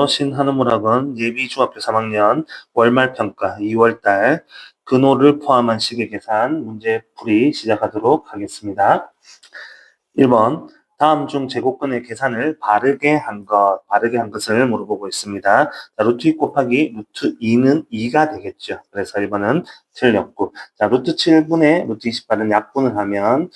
안녕하세요. 신한우물학원 예비중학교 3학년 월말평가 2월달 근호를 포함한 식의 계산 문제풀이 시작하도록 하겠습니다. 1번 다음 중 제곱근의 계산을 바르게 한 것을 물어보고 있습니다. 자, 루트 2 곱하기 루트 2는 2가 되겠죠. 그래서 1번은 틀렸고, 자, 루트 7분의 루트 28은 약분을 하면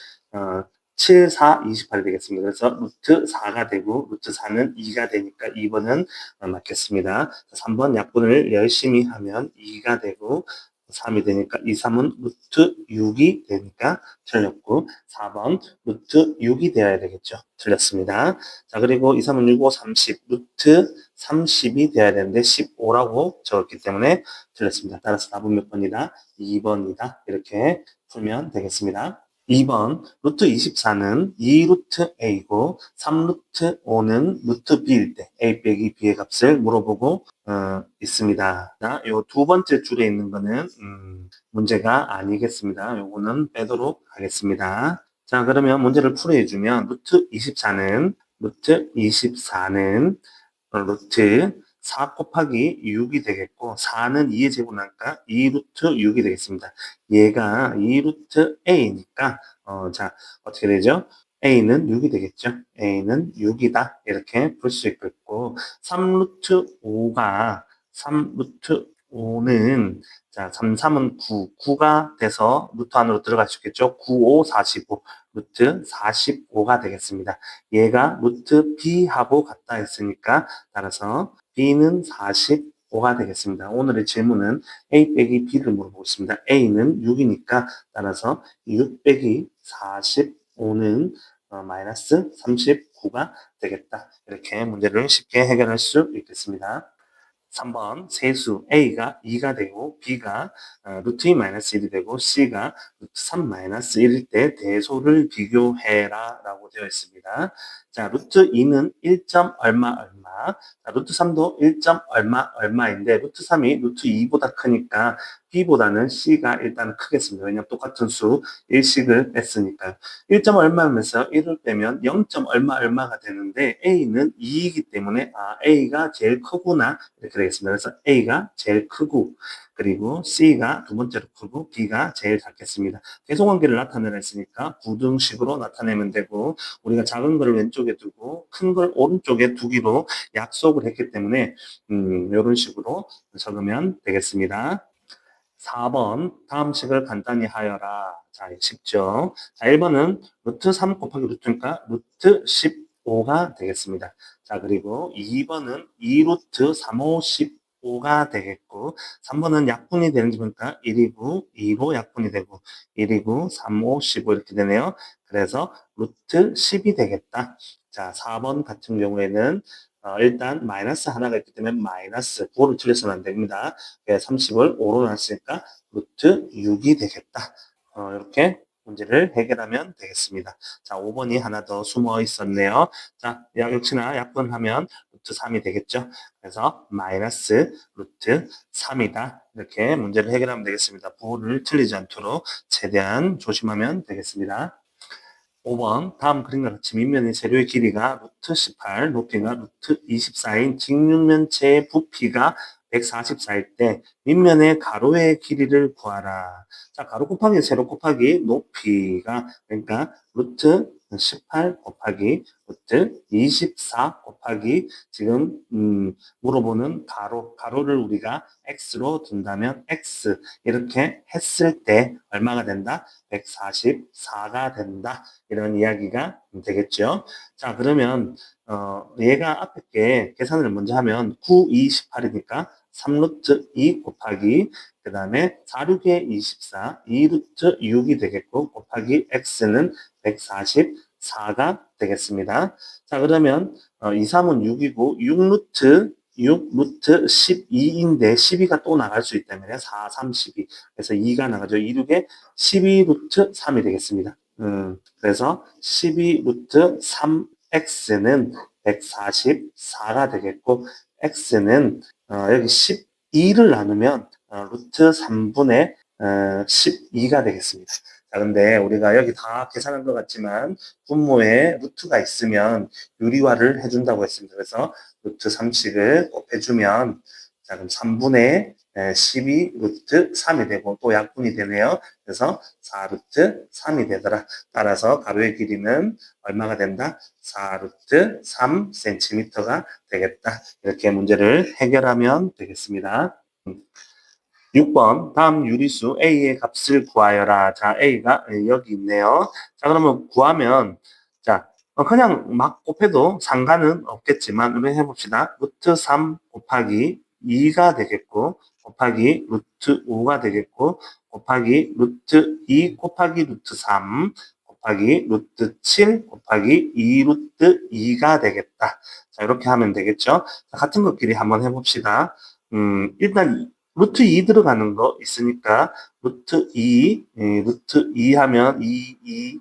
7, 4, 28이 되겠습니다. 그래서 루트 4가 되고 루트 4는 2가 되니까 2번은 맞겠습니다. 3번 약분을 열심히 하면 2가 되고 3이 되니까 2, 3은 루트 6이 되니까 틀렸고 4번 루트 6이 되어야 되겠죠. 틀렸습니다. 자, 그리고 2, 3은 6, 5, 30 루트 30이 되어야 되는데 15라고 적었기 때문에 틀렸습니다. 따라서 답은 몇 번이다? 2번이다. 이렇게 풀면 되겠습니다. 2번 루트 24는 2루트 a고 3루트 5는 루트 b일 때 a 빼기 b의 값을 물어보고 있습니다. 요 두 번째 줄에 있는 거는 문제가 아니겠습니다. 요거는 빼도록 하겠습니다. 자, 그러면 문제를 풀이해주면 루트 24는 루트 4 곱하기 6이 되겠고 4는 2의 제곱이니까 2루트 6이 되겠습니다. 얘가 2루트 a니까 자, 어떻게 되죠? a는 6이 되겠죠. a는 6이다. 이렇게 풀 수 있겠고 3루트 5는 자, 3, 3은 9, 9가 돼서 루트 안으로 들어갈 수 있겠죠. 9, 5, 45, 루트 45가 되겠습니다. 얘가 루트 b하고 같다 했으니까 따라서 b는 45가 되겠습니다. 오늘의 질문은 a 빼기 b를 물어보고 있습니다. a는 6이니까 따라서 6 빼기 45는 마이너스 39가 되겠다. 이렇게 문제를 쉽게 해결할 수 있겠습니다. 3번 세수 A가 2가 되고 B가 루트 2 마이너스 1이 되고 C가 루트 3 마이너스 1일 때 대소를 비교해라 라고 되어 있습니다. 자, 루트 2는 1점 얼마 자, 루트 3도 1점 얼마인데 루트 3이 루트 2보다 크니까 B보다는 C가 일단 크겠습니다. 왜냐하면 똑같은 수 1씩을 뺐으니까요. 1점 얼마면서 1을 빼면 0점 얼마가 되는데 A는 2이기 때문에 A가 제일 크구나 이렇게 되겠습니다. 그래서 A가 제일 크고 그리고 C가 두 번째로 크고 B가 제일 작겠습니다. 계속관계를 나타내라 했으니까 부등식으로 나타내면 되고 우리가 작은 거를 왼쪽에 두고 큰 걸 오른쪽에 두기로 약속을 했기 때문에 이런 식으로 적으면 되겠습니다. 4번 다음 식을 간단히 하여라. 자, 쉽죠. 자, 1번은 루트 3 곱하기 루트니까 루트 15가 되겠습니다. 자, 그리고 2번은 2루트 3, 5, 15가 되겠고 3번은 약분이 되는 게 보니까 1이고 2로 약분이 되고 1이고 3, 5, 15 이렇게 되네요. 그래서 루트 10이 되겠다. 자, 4번 같은 경우에는 일단 마이너스 하나가 있기 때문에 마이너스 9를 틀려서는 안 됩니다. 30을 5로 놨으니까 루트 6이 되겠다. 이렇게 문제를 해결하면 되겠습니다. 자, 5번이 하나 더 숨어 있었네요. 자, 역시나 약분하면 루트 3이 되겠죠. 그래서 마이너스 루트 3이다. 이렇게 문제를 해결하면 되겠습니다. 부호를 틀리지 않도록 최대한 조심하면 되겠습니다. 5번 다음 그림과 같이 밑면의 세로의 길이가 루트 18, 높이가 루트 24인 직육면체의 부피가 144일 때 밑면의 가로의 길이를 구하라. 자, 가로 곱하기 세로 곱하기 높이가 그러니까 루트 18 곱하기 루트 24 곱하기 지금 물어보는 가로를 우리가 x로 둔다면 x 이렇게 했을 때 얼마가 된다? 144가 된다. 이런 이야기가 되겠죠. 자, 그러면 얘가 앞에 게 계산을 먼저 하면 9, 2, 18이니까 3루트 2 곱하기 그 다음에 4, 6에 24, 2루트 6이 되겠고 곱하기 x는 144가 되겠습니다. 자, 그러면 2, 3은 6이고 6루트 12인데 12가 또 나갈 수 있다면 4, 3, 12 그래서 2가 나가죠. 2, 6에 12루트 3이 되겠습니다. 그래서 12루트 3x는 144가 되겠고 x는 여기 12를 나누면 루트 3분의 12가 되겠습니다. 자, 근데 우리가 여기 다 계산한 것 같지만 분모에 루트가 있으면 유리화를 해준다고 했습니다. 그래서 루트 3씩을 곱해주면 자, 그럼 3분의 12 루트 3이 되고 또 약분이 되네요. 그래서 4 루트 3이 되더라. 따라서 가로의 길이는 얼마가 된다? 4 루트 3cm가 되겠다. 이렇게 문제를 해결하면 되겠습니다. 6번 다음 유리수 A의 값을 구하여라. 자, A가 여기 있네요. 자, 그러면 구하면 자, 그냥 막 곱해도 상관은 없겠지만 우리 해봅시다. 루트 3 곱하기 2가 되겠고 곱하기 루트 5가 되겠고 곱하기 루트 2 곱하기 루트 3 곱하기 루트 7 곱하기 2 루트 2가 되겠다. 자, 이렇게 하면 되겠죠. 자, 같은 것끼리 한번 해봅시다. 일단 루트 2 들어가는 거 있으니까 루트 2, 루트 2 하면 2,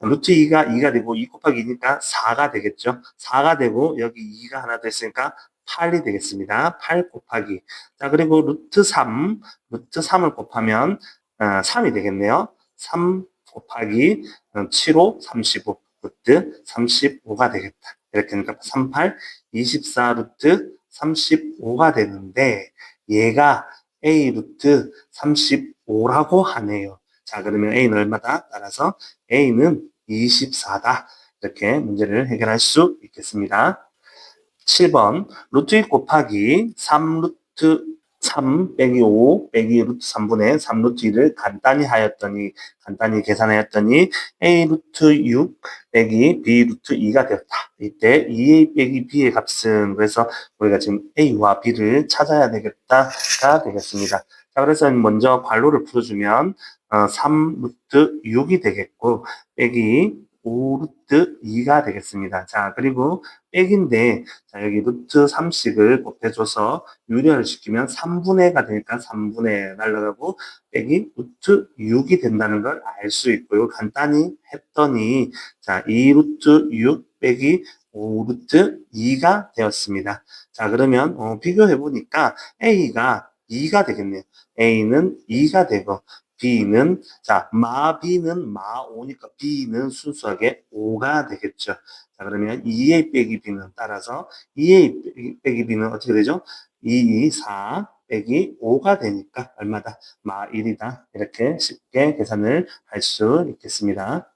루트 2가 2가 되고 2 곱하기 2니까 4가 되겠죠. 4가 되고 여기 2가 하나 더 있으니까 8이 되겠습니다. 8 곱하기. 자, 그리고 루트 3을 곱하면 3이 되겠네요. 3 곱하기 7, 5, 35. 루트 35가 되겠다. 이렇게 하니까 38, 24 루트 35가 되는데 얘가 A 루트 35라고 하네요. 자, 그러면 A는 얼마다? 따라서 A는 24다. 이렇게 문제를 해결할 수 있겠습니다. 7번 루트 2 곱하기 3 루트 3 빼기 5 빼기 루트 3분의 3 루트 2를 간단히 계산하였더니 A 루트 6 빼기 B 루트 2가 되었다. 이때 2A 빼기 B의 값은 그래서 우리가 지금 A와 B를 찾아야 되겠다가 되겠습니다. 자, 그래서 먼저 괄호를 풀어주면 3 루트 6이 되겠고 빼기 5 루트 2가 되겠습니다. 자, 그리고 백인데 자, 여기 루트 3씩을 곱해줘서 유리화를 시키면 3분의가 되니까 3분의 날라가고 빼기 루트 6이 된다는 걸 알 수 있고요. 간단히 했더니 자, 2 루트 6 빼기 5 루트 2가 되었습니다. 자, 그러면 비교해 보니까 A가 2가 되겠네요. A는 2가 되고 B는 자, B는 5니까 B는 순수하게 5가 되겠죠. 자, 그러면 2A 빼기 B는 따라서 2A 빼기 B는 어떻게 되죠? 2, 4 빼기 5가 되니까 얼마다? 1이다. 이렇게 쉽게 계산을 할 수 있겠습니다.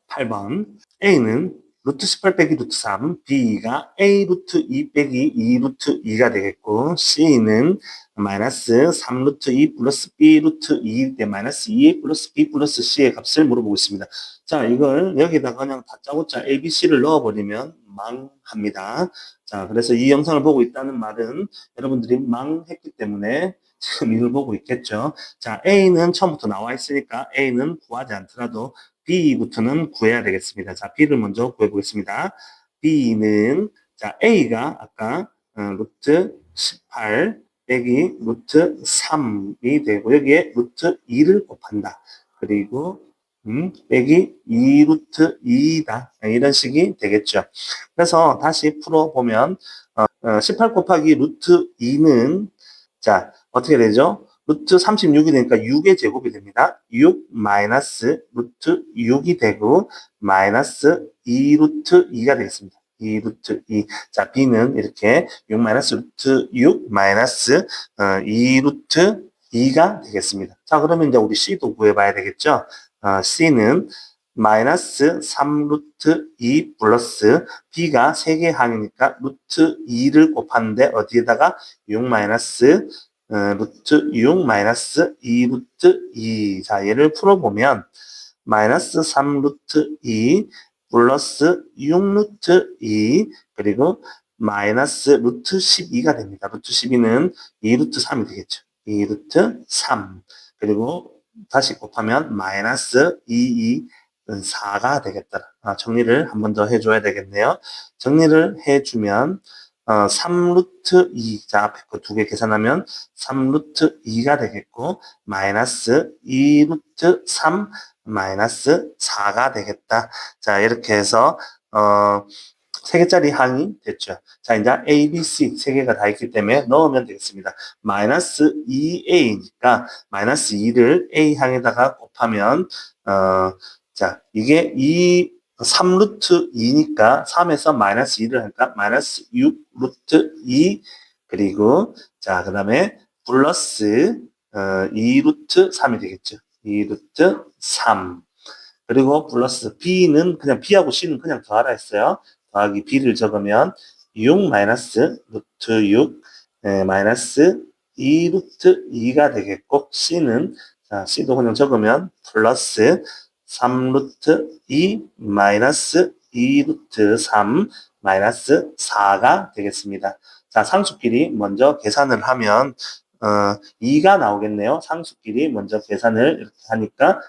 8번 A는 루트 18 빼기 루트 3, B가 A 루트 2 빼기 2 루트 2가 되겠고 C는 마이너스 3 루트 2 플러스 B 루트 2 대 마이너스 2A 플러스 B 플러스 C의 값을 물어보고 있습니다. 자, 이걸 여기다가 그냥 다짜고짜 A, B, C를 넣어버리면 망합니다. 자, 그래서 이 영상을 보고 있다는 말은 여러분들이 망했기 때문에 지금 이걸 보고 있겠죠. 자, A는 처음부터 나와 있으니까 A는 구하지 않더라도 B부터는 구해야 되겠습니다. 자, B를 먼저 구해보겠습니다. B는, 자, A가 아까 루트 18 빼기 루트 3이 되고, 여기에 루트 2를 곱한다. 그리고, 빼기 2 루트 2다. 이런 식이 되겠죠. 그래서 다시 풀어보면, 18 곱하기 루트 2는, 자, 어떻게 되죠? 루트 36이 되니까 6의 제곱이 됩니다. 6 마이너스 루트 6이 되고 마이너스 2 루트 2가 되겠습니다. 2 루트 2. 자, B는 이렇게 6 마이너스 루트 6 마이너스 2 루트 2가 되겠습니다. 자, 그러면 이제 우리 C도 구해봐야 되겠죠? C는 마이너스 3 루트 2 플러스 B가 3개 항이니까 루트 2를 곱하는데 어디에다가 6 마이너스 루트 6 마이너스 2 루트 2. 자, 얘를 풀어보면 마이너스 3 루트 2 플러스 6 루트 2 그리고 마이너스 루트 12가 됩니다. 루트 12는 2 루트 3이 되겠죠. 2 루트 3 그리고 다시 곱하면 마이너스 2, 4가 되겠다. 정리를 한 번 더 해줘야 되겠네요. 정리를 해주면 3 루트 2, 자, 앞에 거 두 개 계산하면 3 루트 2가 되겠고, 마이너스 2 루트 3, 마이너스 4가 되겠다. 자, 이렇게 해서, 3개짜리 항이 됐죠. 자, 이제 A, B, C 3개가 다 있기 때문에 넣으면 되겠습니다. 마이너스 2A니까, 마이너스 2를 A 항에다가 곱하면, 자, 이게 3 루트 2니까 3에서 마이너스 2를 하니까 마이너스 6 루트 2 그리고 자, 그 다음에 플러스 2 루트 3이 되겠죠. 2 루트 3 그리고 플러스 b는 그냥 b하고 c는 그냥 더하라 했어요. 더하기 b를 적으면 6 마이너스 루트 6 마이너스 2 루트 2가 되겠고 c는 자, c도 그냥 적으면 플러스 3 루트 2 마이너스 2 루트 3 마이너스 4가 되겠습니다. 자, 상수끼리 먼저 계산을 하면 2가 나오겠네요. 상수끼리 먼저 계산을 이렇게 하니까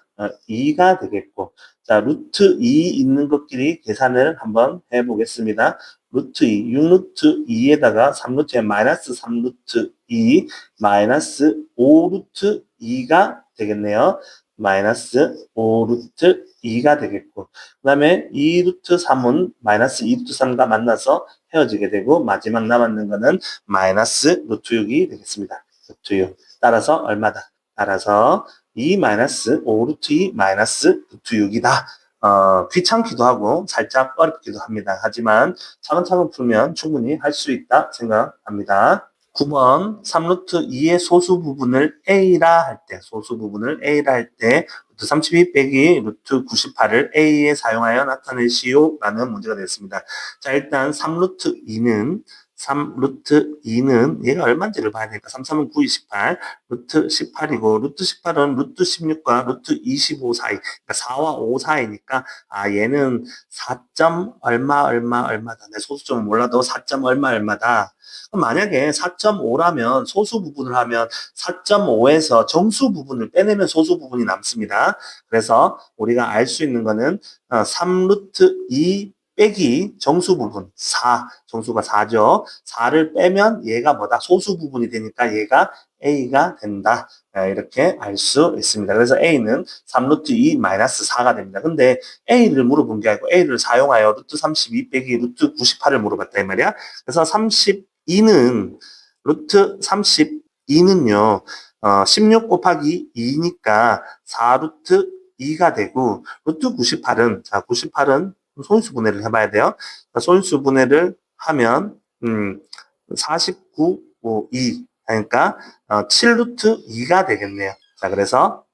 2가 되겠고 자, 루트 2 있는 것끼리 계산을 한번 해보겠습니다. 루트 2, 6루트 2에다가 3루트에 마이너스 3루트 2 마이너스 5루트 2가 되겠네요. 마이너스 5루트 2가 되겠고 그 다음에 2루트 3은 마이너스 2루트 3과 만나서 헤어지게 되고 마지막 남았는 거는 마이너스 루트 6이 되겠습니다. 루트 6 따라서 얼마다? 따라서 2 마이너스 5 루트 2 마이너스 루트 6이다. 귀찮기도 하고 살짝 어렵기도 합니다. 하지만 차근차근 풀면 충분히 할 수 있다 생각합니다. 9번 3루트 2의 소수 부분을 A라 할 때, 소수 부분을 A라 할 때, 루트 32 빼기 루트 98을 A에 사용하여 나타내시오 라는 문제가 되었습니다. 자, 일단 3루트 2는 3루트 2는 얘가 얼마인지를 봐야 되니까 3, 3은 9, 28, 루트 18이고 루트 18은 루트 16과 루트 25 사이, 그러니까 4와 5 사이니까 얘는 4. 얼마다. 내 소수점은 몰라도 4. 얼마다. 그럼 만약에 4.5라면 소수 부분을 하면 4.5에서 정수 부분을 빼내면 소수 부분이 남습니다. 그래서 우리가 알 수 있는 거는 3루트 2 빼기 정수 부분 4, 정수가 4죠. 4를 빼면 얘가 뭐다? 소수 부분이 되니까 얘가 A가 된다. 이렇게 알 수 있습니다. 그래서 A는 3루트 2 마이너스 4가 됩니다. 근데 A를 물어본 게 아니고 A를 사용하여 루트 32 빼기 루트 98을 물어봤다 이 말이야. 그래서 32는 루트 32는요. 16 곱하기 2니까 4루트 2가 되고 루트 98은 자 98은 소인수 분해를 해봐야 돼요. 소인수 분해를 하면 49, 2 그러니까 7루트 2가 되겠네요. 자 그래서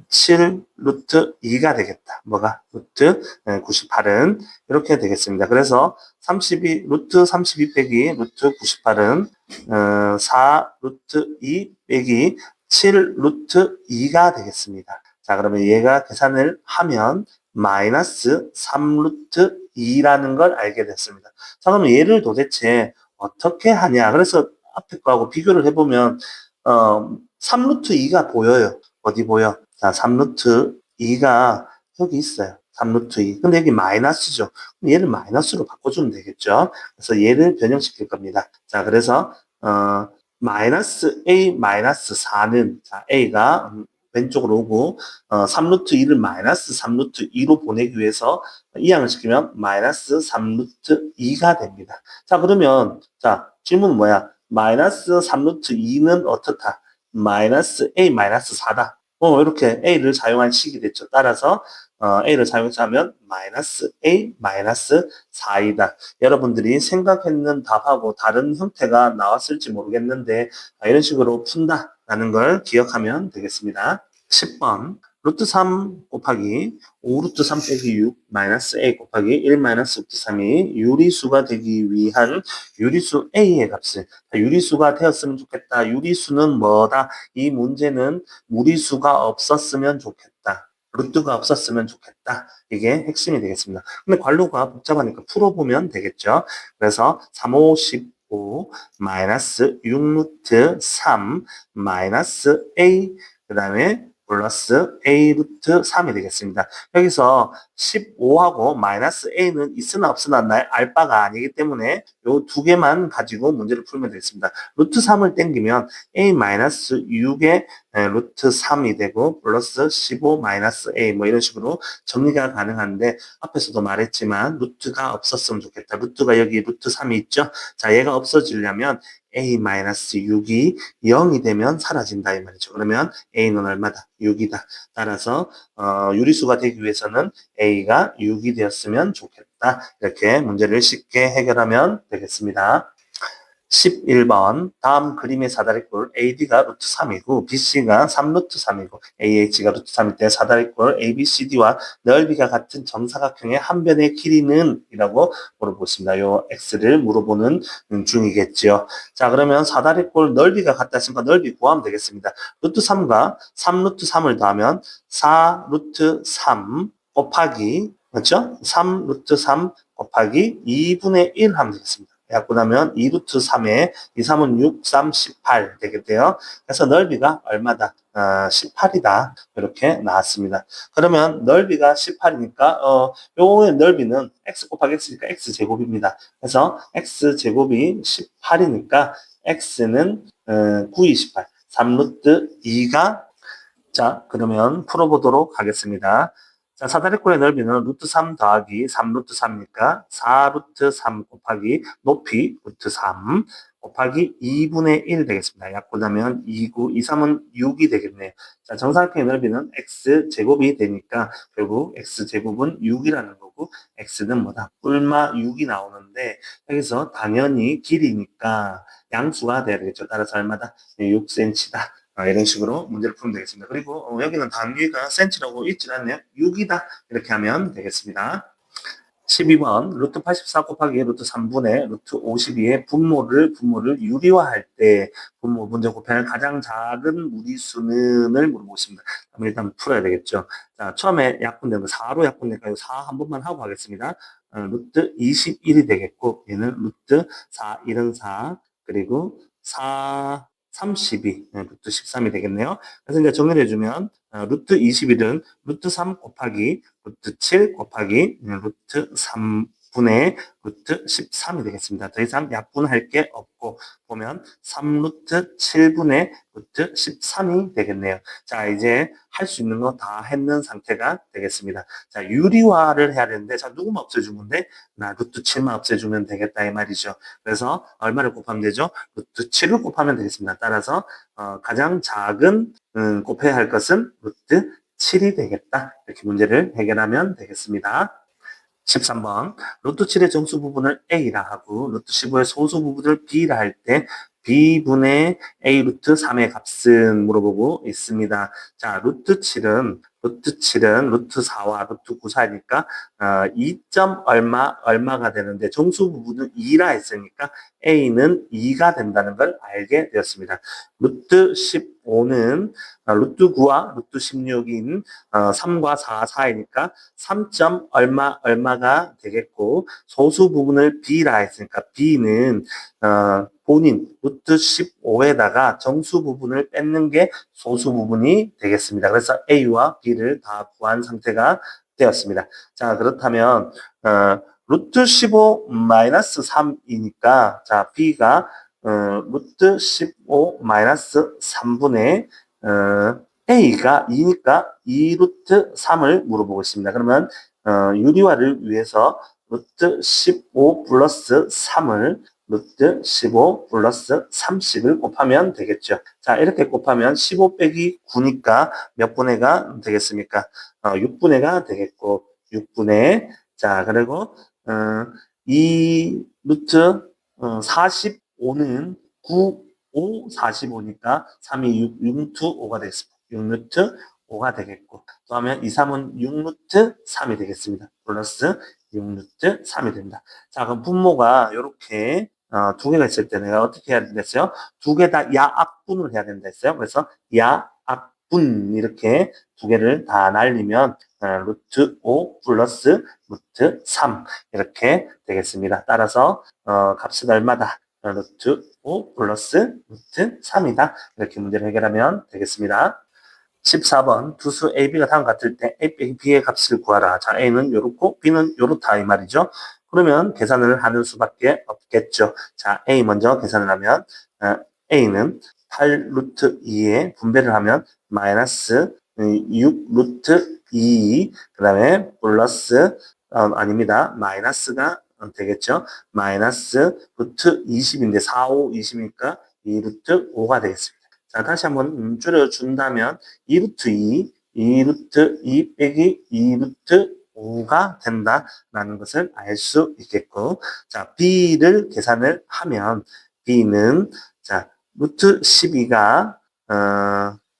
7루트 2가 되겠다. 뭐가? 루트 98은 이렇게 되겠습니다. 그래서 32 루트 32 빼기 루트 98은 4 루트 2 빼기 7 루트 2가 되겠습니다. 자 그러면 얘가 계산을 하면 마이너스 3 루트 2라는 걸 알게 됐습니다. 자 그러면 얘를 도대체 어떻게 하냐. 그래서 앞에 거하고 비교를 해보면 3 루트 2가 보여요. 어디 보여? 자 3 루트 2가 여기 있어요. 3 루트 2. 근데 여기 마이너스죠. 그럼 얘를 마이너스로 바꿔주면 되겠죠. 그래서 얘를 변형시킬 겁니다. 자 그래서 마이너스 A 마이너스 4는 자 A가 왼쪽으로 오고 3루트 2를 마이너스 3루트 2로 보내기 위해서 이항을 시키면 마이너스 3루트 2가 됩니다. 자 그러면 자 질문은 뭐야? 마이너스 3루트 2는 어떻다? 마이너스 A 마이너스 4다. 이렇게 A를 사용한 식이 됐죠. 따라서 A를 사용하면 마이너스 A 마이너스 4이다. 여러분들이 생각했는 답하고 다른 형태가 나왔을지 모르겠는데 이런 식으로 푼다라는 걸 기억하면 되겠습니다. 10번 루트 3 곱하기 5 루트 3 빼기 6 마이너스 A 곱하기 1 마이너스 루트 3이 유리수가 되기 위한 유리수 A의 값을 유리수가 되었으면 좋겠다. 유리수는 뭐다? 이 문제는 무리수가 없었으면 좋겠다. 루트가 없었으면 좋겠다. 이게 핵심이 되겠습니다. 근데 괄호가 복잡하니까 풀어보면 되겠죠. 그래서 3, 5, 15 마이너스 6 루트 3 마이너스 A 그 다음에 플러스 A 루트 3이 되겠습니다. 여기서 15하고 마이너스 a는 있으나 없으나 알바가 아니기 때문에 요 두 개만 가지고 문제를 풀면 되겠습니다. 루트 3을 땡기면 a 마이너스 6의 루트 3이 되고 플러스 15 마이너스 a 뭐 이런 식으로 정리가 가능한데 앞에서도 말했지만 루트가 없었으면 좋겠다. 루트가 여기 루트 3이 있죠. 자, 얘가 없어지려면 a-6이 0이 되면 사라진다 이 말이죠. 그러면 a는 얼마다? 6이다. 따라서 유리수가 되기 위해서는 a가 6이 되었으면 좋겠다. 이렇게 문제를 쉽게 해결하면 되겠습니다. 11번 다음 그림의 사다리꼴 AD가 루트 3이고 BC가 3 루트 3이고 AH가 루트 3일 때 사다리꼴 ABCD와 넓이가 같은 정사각형의 한 변의 길이는 이라고 물어보고 있습니다. 요 X를 물어보는 중이겠죠. 자, 그러면 사다리꼴 넓이가 같다 했으니까 넓이 구하면 되겠습니다. 루트 3과 3 루트 3을 더하면 4 루트 3 곱하기 그렇죠? 3 루트 3 곱하기 2분의 1 하면 되겠습니다. 갖고 나면 2루트 3에 2, 3은 6, 3, 18 되겠대요. 그래서 넓이가 얼마다? 18이다. 이렇게 나왔습니다. 그러면 넓이가 18이니까 요의 넓이는 x 곱하기 x니까 x제곱입니다. 그래서 x제곱이 18이니까 x는 9, 28, 3루트 2가 자, 그러면 풀어보도록 하겠습니다. 자, 사다리꼴의 넓이는 루트 3 더하기 3 루트 3이니까 4 루트 3 곱하기 높이 루트 3 곱하기 2분의 1 되겠습니다. 약분하면 2, 9, 2, 3은 6이 되겠네요. 자, 정사각형의 넓이는 x제곱이 되니까 결국 x제곱은 6이라는 거고 x는 뭐다? 뿔마 6이 나오는데 여기서 당연히 길이니까 양수가 돼야 되겠죠. 따라서 얼마다? 6cm다. 이런 식으로 문제를 풀면 되겠습니다. 그리고 여기는 단위가 센치라고 있지 않네요. 6이다. 이렇게 하면 되겠습니다. 12번 루트 84 곱하기 루트 3분의 루트 52의 분모를 유리화할 때 분모 문제 곱하는 가장 작은 무리수는을 물어보고 있습니다. 그럼 일단 풀어야 되겠죠. 자, 처음에 약분된 거 4로 약분되니까 4 한 번만 하고 가겠습니다. 루트 21이 되겠고 얘는 루트 4, 1은 4 그리고 4 32, 루트 13이 되겠네요. 그래서 이제 정리를 해주면 루트 21은 루트 3 곱하기 루트 7 곱하기 루트 3분의 루트 13이 되겠습니다. 더 이상 약분할 게 없고 보면 3루트 7분의 루트 13이 되겠네요. 자, 이제 할 수 있는 거 다 했는 상태가 되겠습니다. 자, 유리화를 해야 되는데 자, 누구만 없애준 건데 나 루트 7만 없애주면 되겠다 이 말이죠. 그래서 얼마를 곱하면 되죠? 루트 7을 곱하면 되겠습니다. 따라서 가장 작은 곱해야 할 것은 루트 7이 되겠다. 이렇게 문제를 해결하면 되겠습니다. 13번 루트 7의 정수 부분을 A라 하고 루트 15의 소수 부분을 B라 할 때 B분의 A 루트 3의 값은 물어보고 있습니다. 자, 루트 7은 루트 4와 루트 9 사이니까 2점 얼마가 되는데 정수 부분은 2라 했으니까 A는 2가 된다는 걸 알게 되었습니다. 루트 15는 루트 9와 루트 16인 3과 4 사이니까 3점 얼마가 되겠고 소수 부분을 B라 했으니까 B는 본인 루트 15에다가 정수 부분을 뺏는 게 소수 부분이 되겠습니다. 그래서 A와 B를 다 구한 상태가 되었습니다. 자, 그렇다면 루트 15 마이너스 3이니까 자, B가 루트 15 마이너스 3분의 A가 2니까 2 루트 3을 물어보고 있습니다. 그러면 유리화를 위해서 루트 15 플러스 3을 루트 15 플러스 30을 곱하면 되겠죠. 자, 이렇게 곱하면 15 빼기 9니까 몇 분의가 되겠습니까? 6분의가 되겠고 6분의 자, 그리고 2 루트 45는 9, 5, 45니까 3이 6, 6루트 5가 되겠습니다. 6루트 5가 되겠고 또 하면 2, 3은 6루트 3이 되겠습니다. 플러스 6루트 3이 됩니다. 자, 그럼 분모가 이렇게 두 개가 있을 때 내가 어떻게 해야 된다 했어요? 두 개 다 야악분을 해야 된다 했어요. 그래서 야악분 이렇게 두 개를 다 날리면 루트 5 플러스 루트 3 이렇게 되겠습니다. 따라서 값은 얼마다? 루트 5 플러스 루트 3이다. 이렇게 문제를 해결하면 되겠습니다. 14번 두 수 A, B가 다음과 같을 때 A 빼기 B의 값을 구하라. 자, A는 요렇고 B는 요렇다 이 말이죠. 그러면 계산을 하는 수밖에 없겠죠. 자, A 먼저 계산을 하면 A는 8 루트 2에 분배를 하면 마이너스 6 루트 2, 그 다음에 플러스 아닙니다. 마이너스가 되겠죠. 마이너스 루트 20인데 4, 5, 20이니까 2 루트 5가 되겠습니다. 자, 다시 한번 줄여준다면 2 루트 2, 2 루트 2 빼기 2 루트 5가 된다라는 것을 알 수 있겠고, 자, B를 계산을 하면 B는 자, 루트 12가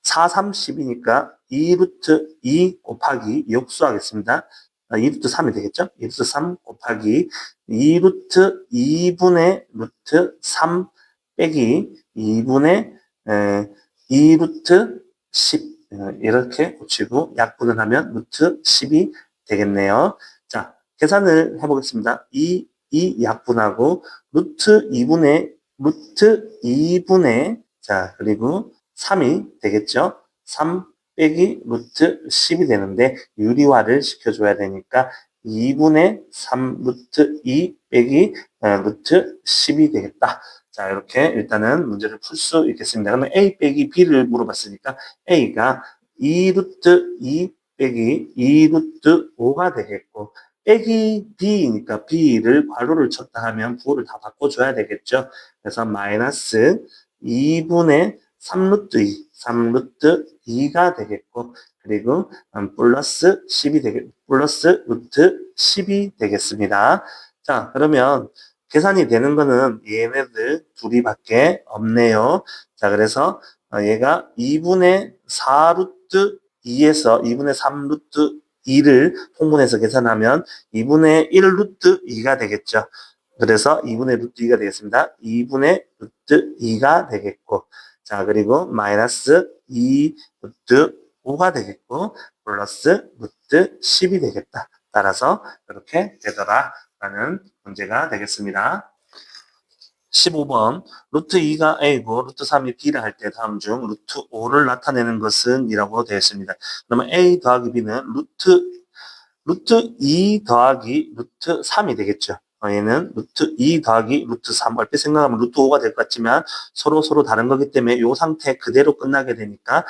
4, 3, 10이니까 2 루트 2 곱하기 역수하겠습니다. 2 루트 3이 되겠죠? 2 루트 3 곱하기 2 루트 2분의 루트 3 빼기 2분의 2 루트 10 이렇게 고치고 약분을 하면 루트 10이 되겠네요. 자, 계산을 해보겠습니다. 이 약분하고 루트 2분의 자, 그리고 3이 되겠죠? 3 빼기 루트 10이 되는데 유리화를 시켜줘야 되니까 2분의 3 루트 2 빼기 루트 10이 되겠다. 자, 이렇게 일단은 문제를 풀 수 있겠습니다. 그러면 A 빼기 B를 물어봤으니까 A가 2 루트 2 빼기 2 루트 5가 되겠고, 빼기 B니까 B를 괄호를 쳤다 하면 부호를 다 바꿔줘야 되겠죠. 그래서 마이너스 2분의 3 루트 2, 3 루트 2가 되겠고, 그리고 플러스 10이 플러스 루트 10이 되겠습니다. 자, 그러면 계산이 되는 거는 얘네들 둘이밖에 없네요. 자, 그래서 얘가 2분의 4 루트 2에서 2분의 3 루트 2를 통분해서 계산하면 2분의 1 루트 2가 되겠죠. 그래서 2분의 루트 2가 되겠습니다. 2분의 루트 2가 되겠고, 자, 그리고 마이너스 2 루트 5가 되겠고, 플러스 루트 10이 되겠다. 따라서 이렇게 되더라라는 문제가 되겠습니다. 15번 루트 2가 A고 루트 3이 B를 할 때 다음 중 루트 5를 나타내는 것은 이라고 되어 있습니다. 그러면 A 더하기 B는 루트 2 더하기 루트 3이 되겠죠. 얘는 루트 2 더하기 루트 3. 얼핏 생각하면 루트 5가 될 것 같지만 서로 다른 거기 때문에 이 상태 그대로 끝나게 되니까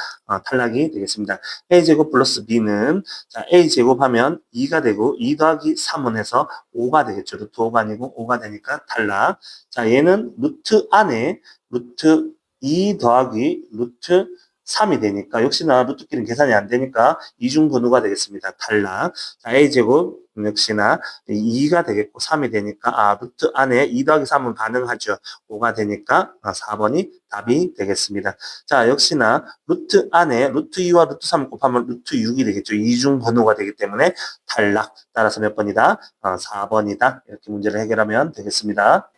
탈락이 되겠습니다. A제곱 플러스 B는 자, A제곱하면 2가 되고 2 더하기 3은 해서 5가 되겠죠. 루트 5가 아니고 5가 되니까 탈락. 자, 얘는 루트 안에 루트 2 더하기 루트 3이 되니까 역시나 루트끼리는 계산이 안 되니까 이중분호가 되겠습니다. 탈락. 자, A제곱 역시나 2가 되겠고 3이 되니까 루트 안에 2 더하기 3은 가능하죠. 5가 되니까 4번이 답이 되겠습니다. 자, 역시나 루트 안에 루트 2와 루트 3 곱하면 루트 6이 되겠죠. 이중번호가 되기 때문에 탈락. 따라서 몇 번이다? 4번이다. 이렇게 문제를 해결하면 되겠습니다.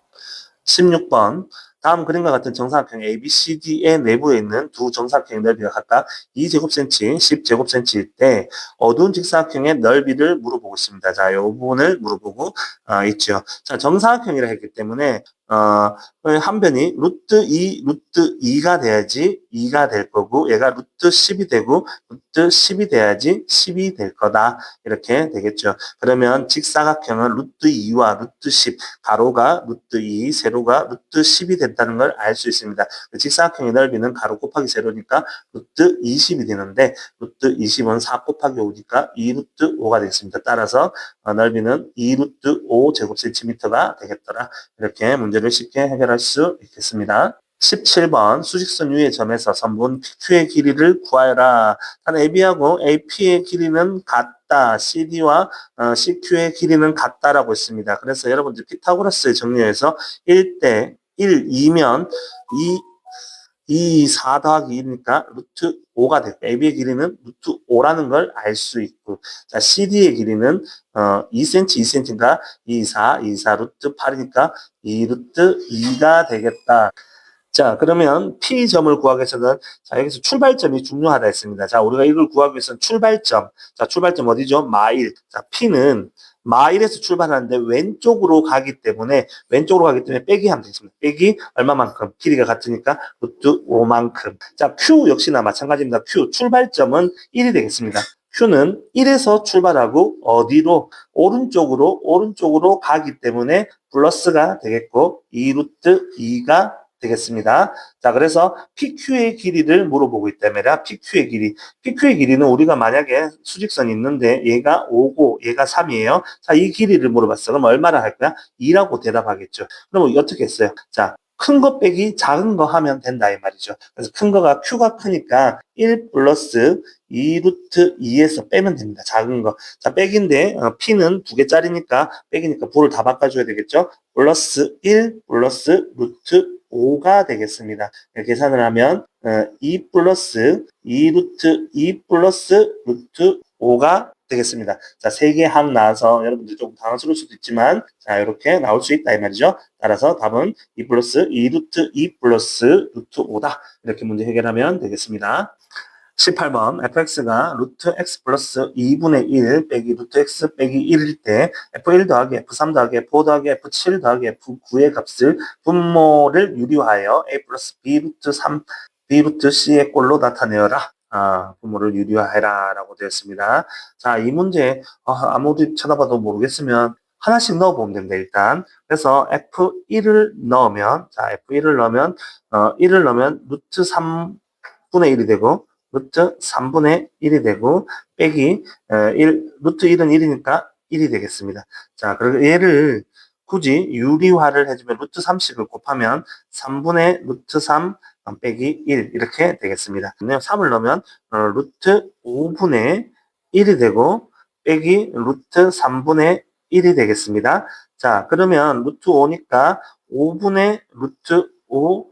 16번 다음 그림과 같은 정사각형 ABCD의 내부에 있는 두 정사각형의 넓이가 각각 2제곱cm, 10제곱cm일 때 어두운 직사각형의 넓이를 물어보고 있습니다. 자, 이 부분을 물어보고 있죠. 자, 정사각형이라 했기 때문에 한 변이 루트 2, 루트 2가 돼야지 2가 될 거고 얘가 루트 10이 되고 루트 10이 돼야지 10이 될 거다. 이렇게 되겠죠. 그러면 직사각형은 루트 2와 루트 10, 가로가 루트 2, 세로가 루트 10이 된다는 걸 알 수 있습니다. 직사각형의 넓이는 가로 곱하기 세로니까 루트 20이 되는데 루트 20은 4 곱하기 5니까 2 루트 5가 되겠습니다. 따라서 넓이는 2 루트 5 제곱센티미터가 되겠더라. 이렇게 문제를 쉽게 해결할 수 있겠습니다. 17번 수직선 위의 점에서 선분 PQ의 길이를 구하여라. 단 AB하고 AP의 길이는 같다. CD와 CQ의 길이는 같다라고 했습니다. 그래서 여러분들 피타고라스의 정리에서 1대 1, 2면 4 더하기 2니까 루트 5가 되고 AB의 길이는 루트 5라는 걸 알 수 있고, 자, CD의 길이는 2cm, 2cm인가 2, 4 루트 8이니까 2 루트 2가 되겠다. 자, 그러면 P점을 구하기 위해서는 자, 여기서 출발점이 중요하다 했습니다. 자, 우리가 이걸 구하기 위해서는 출발점. 자, 출발점 어디죠? 마일. 자, P는 마일에서 출발하는데 왼쪽으로 가기 때문에 빼기 하면 되겠습니다. 빼기 얼마만큼? 길이가 같으니까 루트 5만큼. 자, Q 역시나 마찬가지입니다. Q 출발점은 1이 되겠습니다. Q는 1에서 출발하고 어디로? 오른쪽으로 가기 때문에 플러스가 되겠고 2 루트 2가 되겠습니다. 자, 그래서 PQ의 길이를 물어보고 있다면 PQ의 길이. PQ의 길이는 우리가 만약에 수직선이 있는데 얘가 5고 얘가 3이에요. 자, 이 길이를 물어봤어. 그럼 얼마나 할 거야? 2라고 대답하겠죠. 그럼 어떻게 했어요? 자, 큰 거 빼기 작은 거 하면 된다 이 말이죠. 그래서 큰 거가 Q가 크니까 1 플러스 2 루트 2에서 빼면 됩니다. 작은 거. 자, 빼기인데 P는 2개짜리니까 빼기니까 부를 다 바꿔줘야 되겠죠. 플러스 1 플러스 루트 5가 되겠습니다. 계산을 하면 2 플러스 2 루트 2 플러스 루트 5가 되겠습니다. 자, 3개 항 나와서 여러분들 조금 당황스러울 수도 있지만 자, 이렇게 나올 수 있다 이 말이죠. 따라서 답은 2 플러스 2 루트 2 플러스 루트 5다. 이렇게 문제 해결하면 되겠습니다. 18번 fx가 루트 x 플러스 2분의 1 빼기 루트 x 빼기 1일 때 f1 더하기 f3 더하기 f5 더하기 f7 더하기 f9의 값을 분모를 유리화하여 a 플러스 b 루트 3 b 루트 c의 꼴로 나타내어라. 분모를 유리화해라 라고 되었습니다. 자, 이 문제 아무리 쳐다봐도 모르겠으면 하나씩 넣어보면 됩니다. 일단 그래서 f1을 넣으면 자 f1을 넣으면 1을 넣으면 루트 3분의 1이 되고 루트 3분의 1이 되고 빼기 루트 1은 1이니까 1이 되겠습니다. 자, 그리고 얘를 굳이 유리화를 해주면 루트 3씩을 곱하면 3분의 루트 3 빼기 1 이렇게 되겠습니다. 3을 넣으면 루트 5분의 1이 되고 빼기 루트 3분의 1이 되겠습니다. 자, 그러면 루트 5니까 5분의 루트 5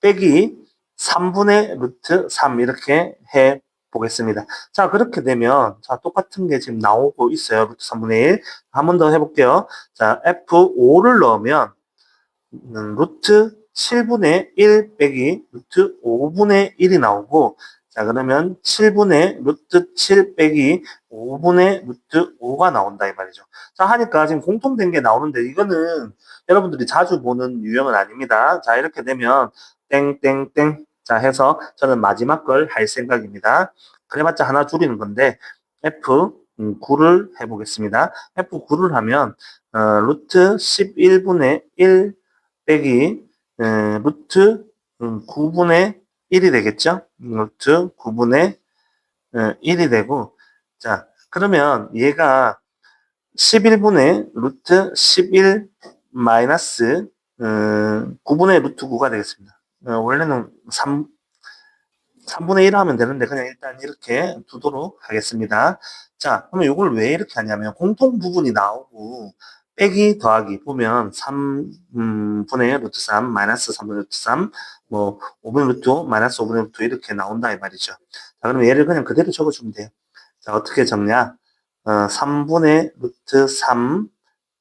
빼기 3분의 루트 3 이렇게 해 보겠습니다. 자, 그렇게 되면 자, 똑같은 게 지금 나오고 있어요. 루트 3분의 1. 한 번 더 해볼게요. 자, F5를 넣으면 루트 7분의 1 빼기 루트 5분의 1이 나오고 자, 그러면 7분의 루트 7 빼기 5분의 루트 5가 나온다 이 말이죠. 자, 하니까 지금 공통된 게 나오는데 이거는 여러분들이 자주 보는 유형은 아닙니다. 자, 이렇게 되면 땡땡땡 자 해서 저는 마지막 걸 할 생각입니다. 그래봤자 하나 줄이는 건데 F9를 해보겠습니다. F9를 하면 루트 11분의 1 빼기 루트 9분의 1이 되겠죠? 루트 9분의 1이 되고 자 그러면 얘가 11분의 루트 11 마이너스 9분의 루트 9가 되겠습니다. 원래는 3분의 1 하면 되는데 그냥 일단 이렇게 두도록 하겠습니다. 자, 그러면 이걸 왜 이렇게 하냐면 공통 부분이 나오고 빼기 더하기 보면 3분의 루트 3 마이너스 3분의 루트 3 뭐 5분의 루트 5 마이너스 5분의 루트 5 이렇게 나온다 이 말이죠. 자, 그러면 얘를 그냥 그대로 적어주면 돼요. 자, 어떻게 적냐? 3분의 루트 3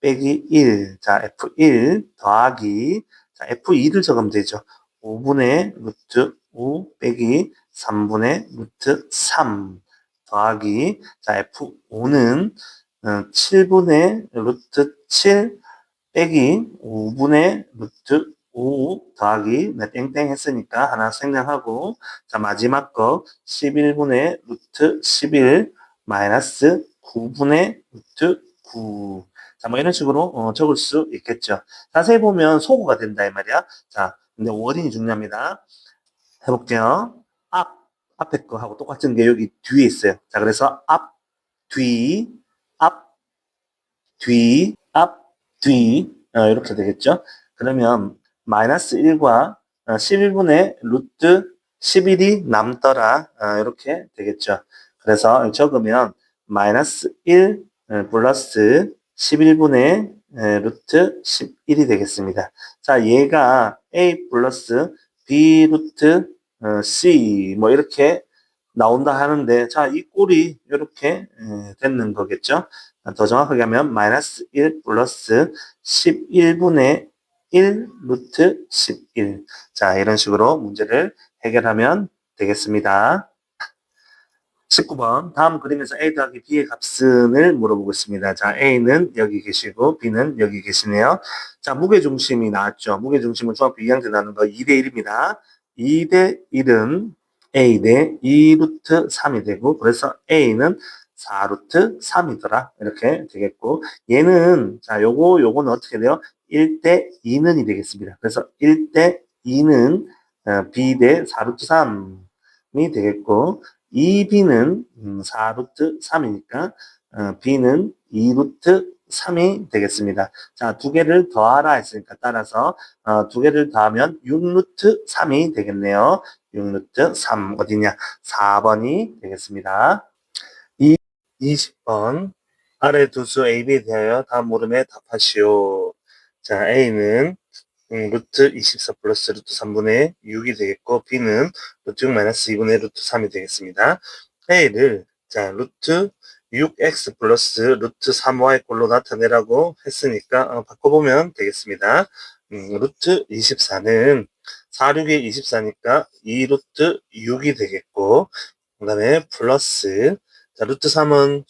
빼기 1. 자, F1 더하기 자, F2를 적으면 되죠. 5분의 루트 5 빼기 3분의 루트 3 더하기 자, F5는 7분의 루트 7 빼기 5분의 루트 5 더하기 땡땡 했으니까 하나 생략하고 자 마지막 거 11분의 루트 11 마이너스 9분의 루트 9 자 뭐 이런 식으로 적을 수 있겠죠. 자세히 보면 소구가 된다 이 말이야. 자 근데 워딩이 중요합니다. 해볼게요. 앞에 거 하고 똑같은 게 여기 뒤에 있어요. 자 그래서 앞 뒤 앞 뒤 앞 뒤 이렇게 되겠죠. 그러면 마이너스 1과 11분의 루트 11이 남더라 이렇게 되겠죠. 그래서 적으면 마이너스 1 플러스 11분의 루트 11이 되겠습니다. 자 얘가 a 플러스 b 루트 c 뭐 이렇게 나온다 하는데 자 이 꼴이 이렇게 되는 거겠죠. 더 정확하게 하면 마이너스 1 플러스 11분의 1 루트 11. 자, 이런 식으로 문제를 해결하면 되겠습니다. 19번. 다음 그림에서 A 더하기 B의 값을 물어보고 있습니다. 자, A는 여기 계시고 B는 여기 계시네요. 자, 무게중심이 나왔죠. 무게중심은 중학교 2학년 때 나눈 거 2대 1입니다. 2대 1은 A 대 2 루트 3이 되고, 그래서 A는 4 루트 3이더라. 이렇게 되겠고, 얘는, 자, 요거는 어떻게 돼요? 1대 2는이 되겠습니다. 그래서 1대 2는 B 대 4 루트 3이 되겠고, 2b는 4 루트 3이니까 b는 2 루트 3이 되겠습니다. 자, 두 개를 더하라 했으니까 따라서 두 개를 더하면 6 루트 3이 되겠네요. 6 루트 3 어디냐? 4번이 되겠습니다. 20번 아래 두 수 A, B에 대하여 다음 물음에 답하시오. 자, A는 루트 24 플러스 루트 3분의 6이 되겠고, B는 루트 6 마이너스 2분의 루트 3이 되겠습니다. A를, 자, 루트 6x 플러스 루트 3y 꼴로 나타내라고 했으니까, 바꿔보면 되겠습니다. 루트 24는 4, 6에 24니까 2 루트 6이 되겠고, 그 다음에 플러스, 자, 루트 3은,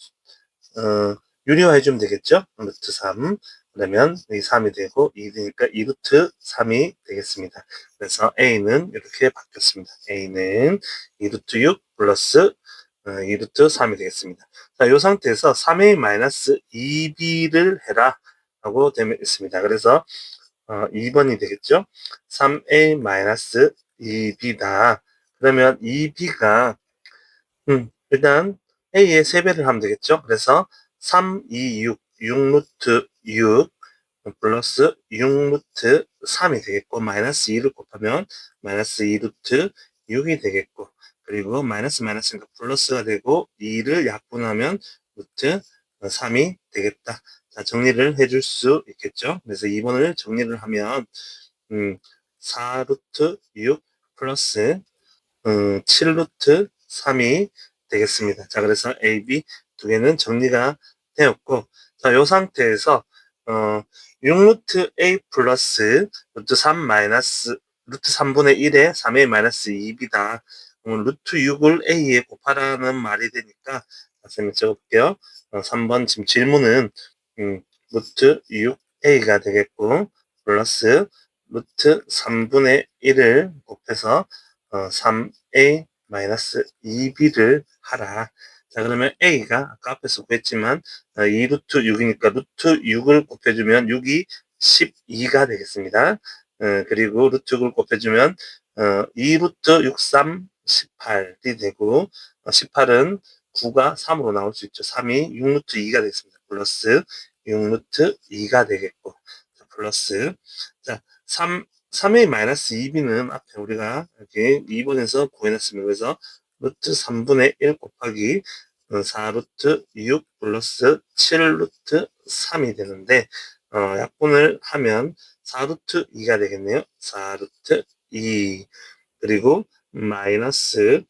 유리화해주면 되겠죠? 루트 3. 그러면 이 3이 되고 2 되니까 2 루트 3이 되겠습니다. 그래서 A는 이렇게 바뀌었습니다. A는 2 루트 6 플러스 2 루트 3이 되겠습니다. 자, 이 상태에서 3A 마이너스 2B를 해라 라고 되어 있습니다. 그래서 2번이 되겠죠? 3A 마이너스 2B다. 그러면 2B가 일단 A의 3배를 하면 되겠죠? 그래서 3, 2, 6, 6 루트 6 플러스 6 루트 3이 되겠고, 마이너스 2를 곱하면 마이너스 2 루트 6이 되겠고, 그리고 마이너스니까 플러스가 되고 2를 약분하면 루트 3이 되겠다. 자, 정리를 해줄 수 있겠죠? 그래서 2번을 정리를 하면 4 루트 6 플러스 7 루트 3이 되겠습니다. 자, 그래서 A, B 두 개는 정리가 되었고, 자, 이 상태에서 6루트 A 플러스 루트 3 마이너스 루트 3분의 1에 3A 마이너스 2B다. 루트 6을 A에 곱하라는 말이 되니까 선생님 적어볼게요. 3번 지금 질문은 루트 6A가 되겠고, 플러스 루트 3분의 1을 곱해서 3A 마이너스 2B를 하라. 자, 그러면 A가 아까 앞에서 구했지만 2 루트 6이니까 루트 6을 곱해주면 6이 12가 되겠습니다. 그리고 루트 6을 곱해주면 2 루트 6, 3, 18이 되고 18은 9가 3으로 나올 수 있죠. 3이 6 루트 2가 되겠습니다. 플러스 6 루트 2가 되겠고, 자, 플러스, 자, 3a 마이너스 2b는 앞에 우리가 이렇게 2번에서 구해놨습니다. 그래서 루트 3분의 1 곱하기 4 루트 6 플러스 7 루트 3이 되는데, 약분을 하면 4 루트 2가 되겠네요. 4 루트 2. 그리고 마이너스,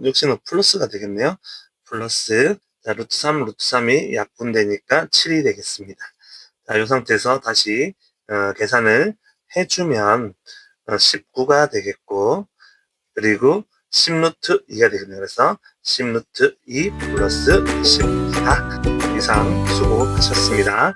역시나 플러스가 되겠네요. 플러스, 자, 루트 3, 루트 3이 약분되니까 7이 되겠습니다. 자, 이 상태에서 다시 계산을 해주면 19가 되겠고, 그리고 10루트 2가 되겠네요. 그래서 10루트 2 플러스 10입니다. 이상 수고하셨습니다.